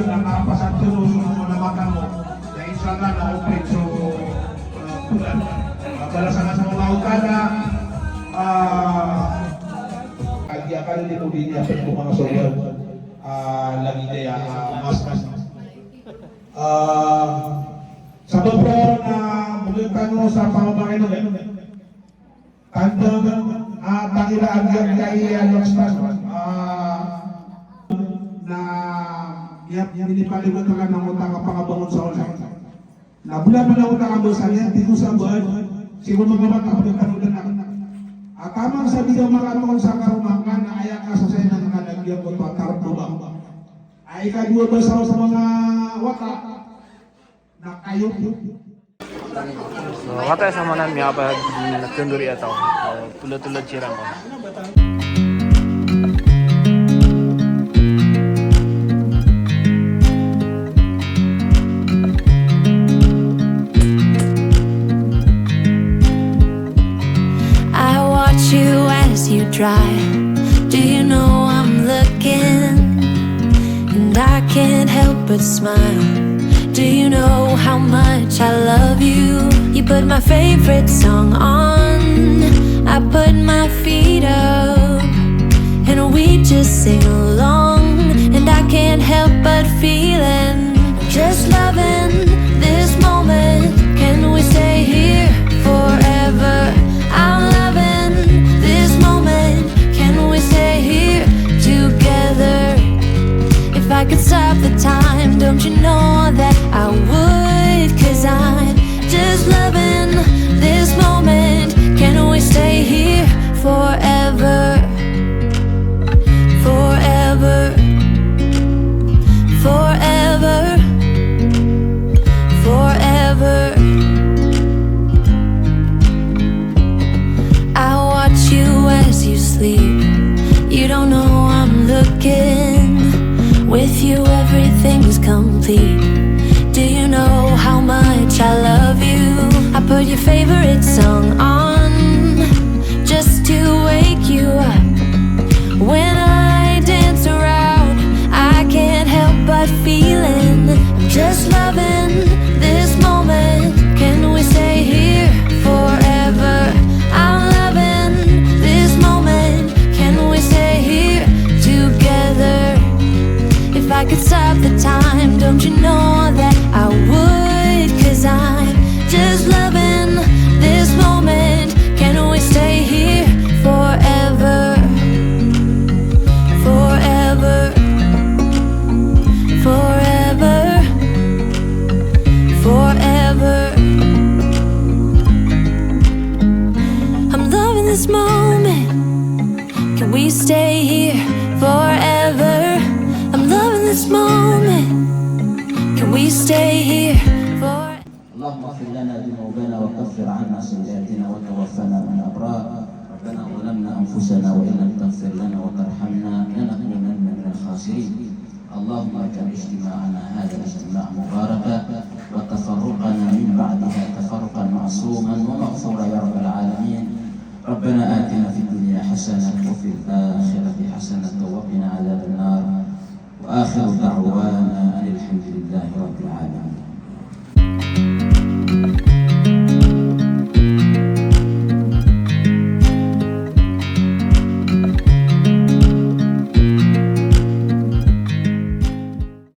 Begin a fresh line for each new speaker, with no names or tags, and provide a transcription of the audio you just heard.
nakapasan sa susunod na mata mo na isa na na-open so pulan. Balasan sa mga ukada, agyakan dito din yung mga sobrang lagi daya mas. Sa baba na bulitan mo sa pamamakin nun kandang takila agyan kay Lokstan na pinipaligot ka ng utang kapangabangon sa ulan na bula mo na utang ang sa liyan dito sa buwan siguro mga kapagkanulan na at tamang sabi daw mga tuon sa karumangkan na ayak ka sa sayo ng kanagyan ko at karumang ay ikagwa ba sa mga wata na kayo
So, kata sama namin apa Kanduri atau tulad-tulad sirang ko.
I watch you as you drive. Do you know I'm looking? And I can't help but smile. Do you know how much I love you? You put my favorite song on, I put my feet up, and we just sing along. And I can't help but feeling, just loving this moment. Can we stay here forever? I'm loving this moment. Can we stay here together? If I could stop the time, don't you know that I would? 'Cause I'm just loving this moment. Can we stay here forever? Forever. Forever. Forever. I watch you as you sleep. You don't know I'm looking. With you everything's complete. Do you know how much I love you? I put your favorite song on just to wake you up. When I dance around, I can't help but feeling, just loving this moment. Can we stay here forever? I'm loving this moment. Can we stay here together? If I could stop the time, don't you know that I would? 'Cause I'm just loving this moment. Can we stay here forever? Forever. Forever. Forever. I'm loving this moment. Can we stay here forever? I'm loving this moment. Can we stay here for?
اللهم اغفر لنا ذنوبنا وكفر عنا سيئاتنا وتوفنا من الابرار. ربنا ظلمنا انفسنا وان لم تغفر لنا وترحمنا لنكونن من الخاسرين. اللهم اجعل اجتماعنا هذا الاجتماع مباركا وتفرقنا من بعدها تفرقا معصوما ومغفورا يا رب العالمين. ربنا آتنا في الدنيا حسنة وفي الآخرة حسنة وقنا عذاب النار. وآخر دعوانا